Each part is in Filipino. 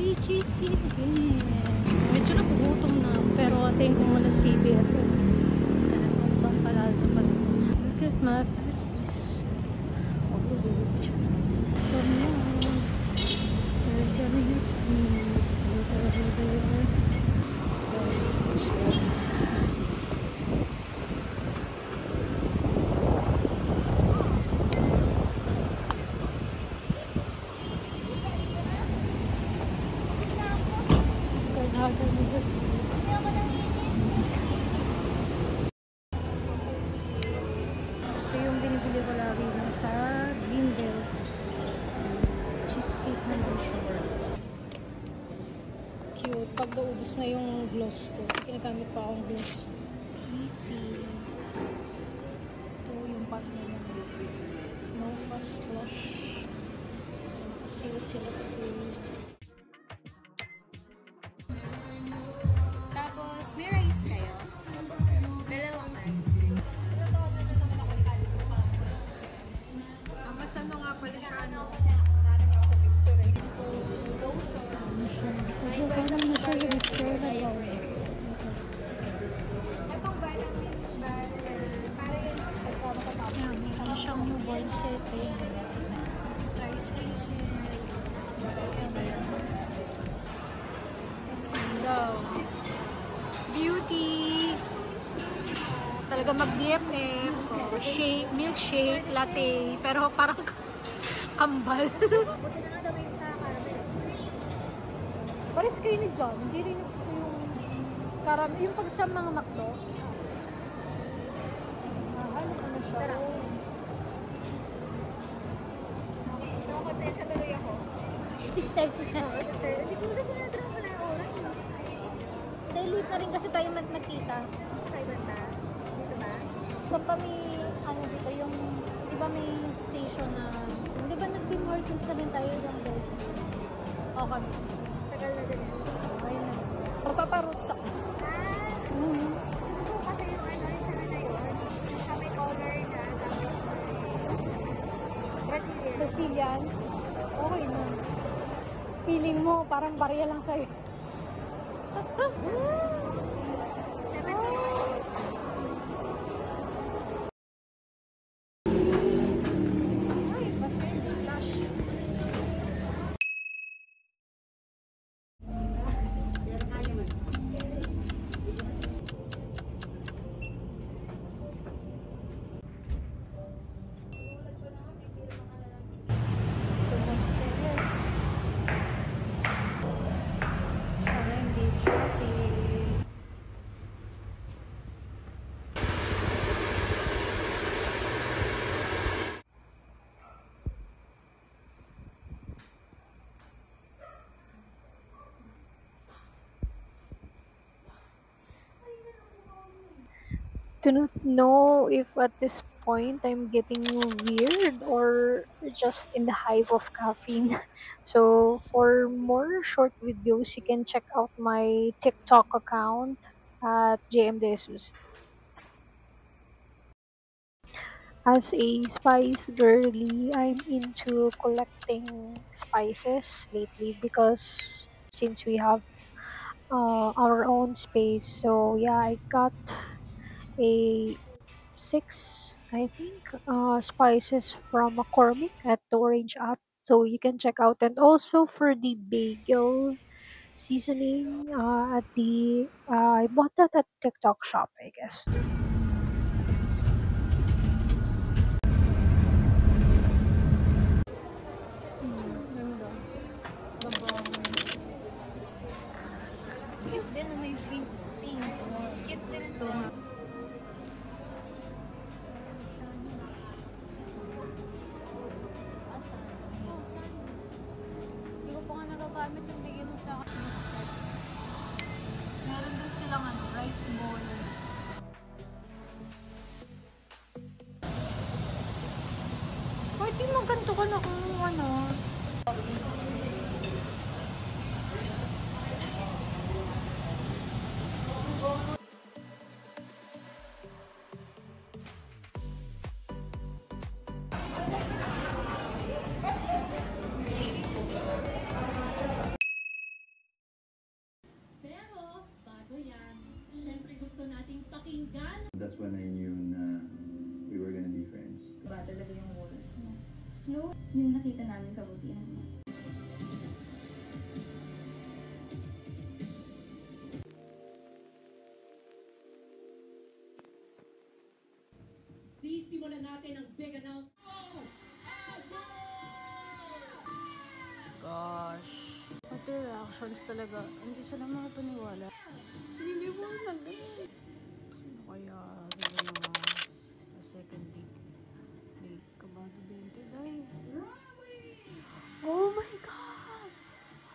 CGCB. Medyo nagugutom na, pero ating kung muna CB ito. Ibang palazo pa rin. Look at my face. Oh, look. Come on. We're gonna use these. Over there. Let's go. Ito yung binibili ko lagi sa Greenville. Cheesecake na lang siya. Cute. Pag naubos na yung gloss ko, kinagamit pa akong gloss. Easy. Ito yung pat na yan. No Fast Flush. See what sila ito. Tapos, may rice kayo. Dalawang rice. Mas ano nga pala siya, ano? Sa picture ay lotion. May vitamin barrier for diaphragm. May pang vitamin barrier para yan sa pagkamatapos. Yan, meron siyang newborn setting. Rice casing. Hello. Beauty! Talaga mag-BFF. Shake, milkshake, latte. Pero parang kambal. Buti na nga daw yun sa caramel. Pares kayo ni John. Hindi rin gusto yung caramel. Yung pag sa mga McDo. Ano na siya? Sarap. Nakakotensya tuloy ako. 6:30 na. Hindi ko kasi natin ako na oras. Daily na rin kasi tayo nagkita. Sa banda. Dito ba? Sa ano dito, yung, di ba may station na, di ba nag-Tim Hortons na rin tayo ilang beses? O kami. Tagal na din. Ayun na. Magpaparoots ako. Gusto ko kasi yung ano, isa na yun. Sa may color na. Tapos Brazilian. Brazilian. Okay na. Feeling mo, parang barya lang sa'yo. Do not know if at this point I'm getting weird or just in the hype of caffeine. So for more short videos, you can check out my TikTok account at JMDesus. As a spice girly, I'm into collecting spices lately because since we have our own space, so yeah, I got a six, I think, spices from McCormick at the Orange app. So you can check out. And also for the bagel seasoning, I bought that at TikTok shop, I guess. Cute din na may pink. Cute din to. Hindi ko pa nga nagagamit yung bigay mo sa akin. Meron din silang rice bowl. Pwede magganto ka na kung That's when I knew na we were gonna be friends. Ba talaga yung walls mo? Slow yung nakita namin kabutihan mo. Sisimulan natin ang big announcement. Gosh. Pati reactions talaga. Hindi sila makapaniwala. Niliwanag. Sino kaya sila mga sa second week? Late ka ba ito 20 dahil? Oh my God!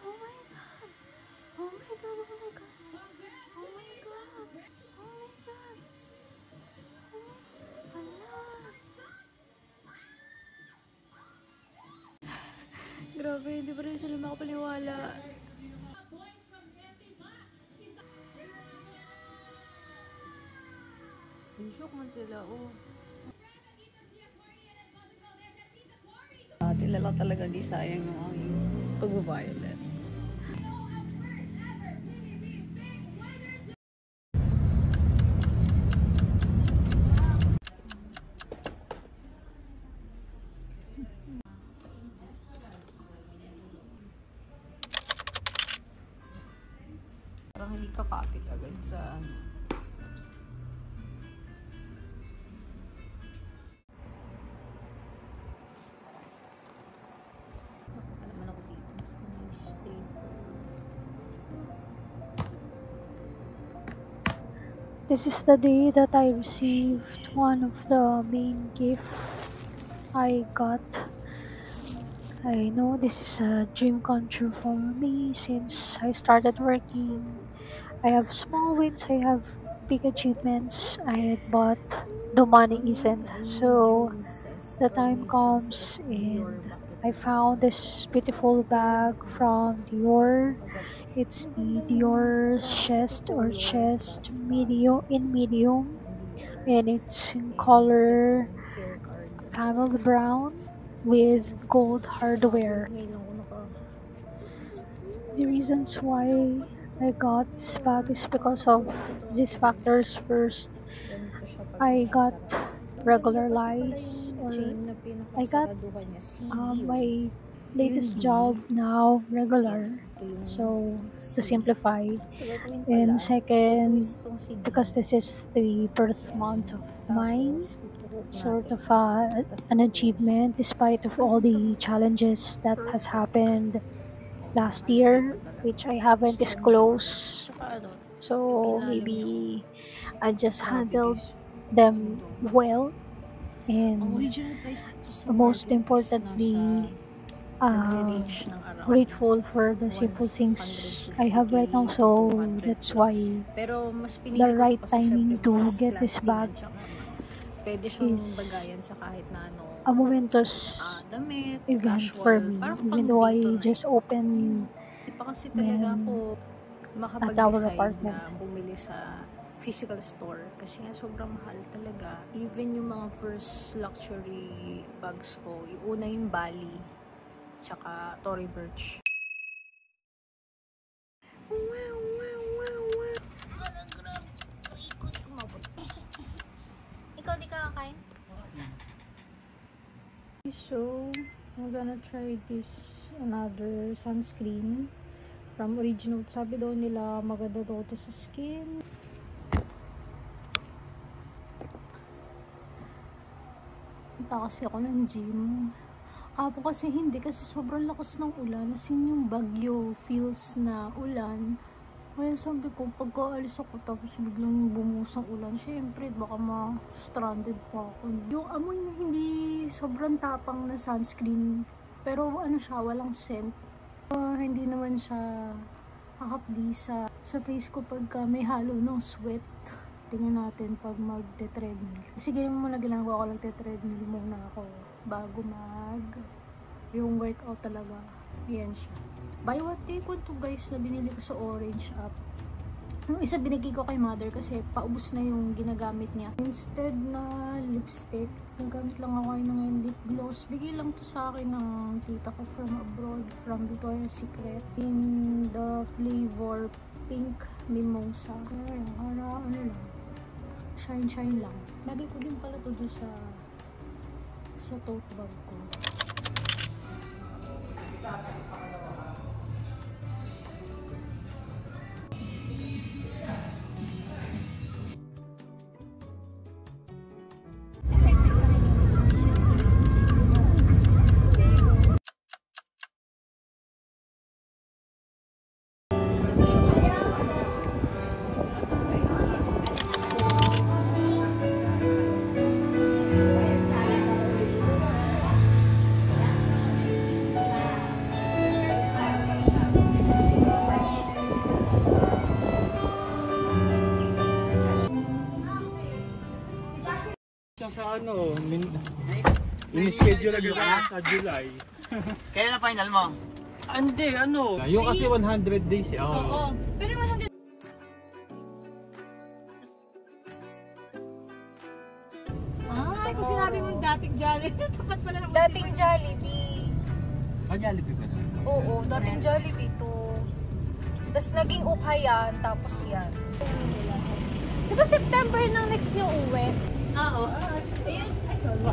Oh my God! Oh my God! Oh my God! Oh my God! Oh my God! Hala! Grabe, hindi pa rin sila makapaniwala. Shock man sila, oh. Tilala talaga di sayang yung aking pag-violet. Parang hindi kakapit agad sa alaman ako dito. Stay. This is the day that I received one of the main gifts I got. I know this is a dream come true for me since I started working. I have small wins, I have big achievements, but the money isn't. So the time comes and I found this beautiful bag from Dior. It's the Dior chest medium in medium, and it's in color camel brown with gold hardware. The reasons why I got this bag is because of these factors. First, I got regular lice, or I got my latest job now regular, so to simplify. And second, because this is the birth month of mine, sort of an achievement despite of all the challenges that has happened last year, which I haven't disclosed. So maybe I just handled them well, and most importantly, grateful for the simple things I have right now. So that's why the right timing to get this bag is a momentous event for me, even though I just opened them at our apartment. Bumili sa physical store kasi nga sobrang mahal talaga. Even yung mga first luxury bags ko, yung una yung Bali tsaka Tory Burch. Ikaw di ka kakain? So, I'm gonna try this another sunscreen from Original. Sabi daw nila maganda daw to sa skin. Punta kasi ako ng gym. Kapo kasi hindi, kasi sobrang lakas ng ulan. As in yung bagyo feels na ulan. Kaya sabi ko, pagkaalis ako tapos biglang bumuhos ang ulan, syempre baka ma-stranded pa ako. Yung amoy na hindi sobrang tapang na sunscreen, pero ano siya, walang scent. Hindi naman siya kakapdi sa face ko pagka may halo ng sweat. Tingnan natin pag magte-treadmill. Kasi ganyan muna ginagawa ko, nagte-treadmill muna ako bago yung workout talaga. Ayan siya. Buy what take one to guys na binili ko sa Orange app. Yung isa binigay ko kay mother kasi paubos na yung ginagamit niya. Instead na lipstick, nagamit lang ako ng lip gloss. Bigay lang to sa akin ng tita ko from abroad, from Victoria's Secret. In the flavor pink mimosa. Kaya yan, para ano lang, shine lang. Lagay ko din pala to doon sa tote bag ko. Siya sa ano, in-schedule agad sa July. Kaya na final mo? Hindi, ano. Yung kasi 100 days eh. Oo. Pero 100. Ay, kung sinabi mo dating Jollibee, tapat pala ng Dating Jollibee. Jollibee ba na? Oo, dating Jollibee to. Tapos naging Ukayan, tapos yan. Diba September nang next niyo uwi? Oo. Ayan. Ay, sorry.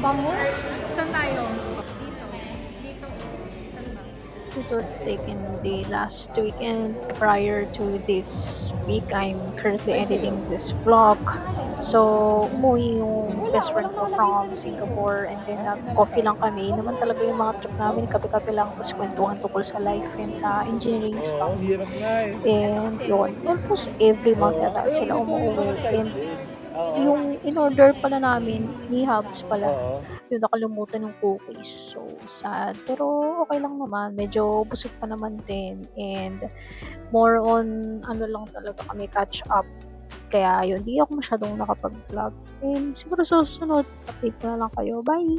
Bango? Saan tayo? Dito. Dito. Saan ba? This was taken the last weekend. Prior to this week, I'm currently editing this vlog. So, umuwi yung best friend ko from Singapore and then nag-coffee lang kami. Naman talaga yung mga trip namin, kape-kape lang, tapos kwentuhan tungkol sa life and sa engineering stuff. Hirap na eh. And yun, almost every month yata sila umuwi. And yung in-order pala namin, ni Hubs pala, yung nakalimutan ng cookies. So, sad. Pero okay lang naman. Medyo busog pa naman din. And more on, ano lang talaga kami, catch up. Kaya yun, di ako masyadong nakapag-vlog. And siguro susunod, update ko na lang kayo. Bye!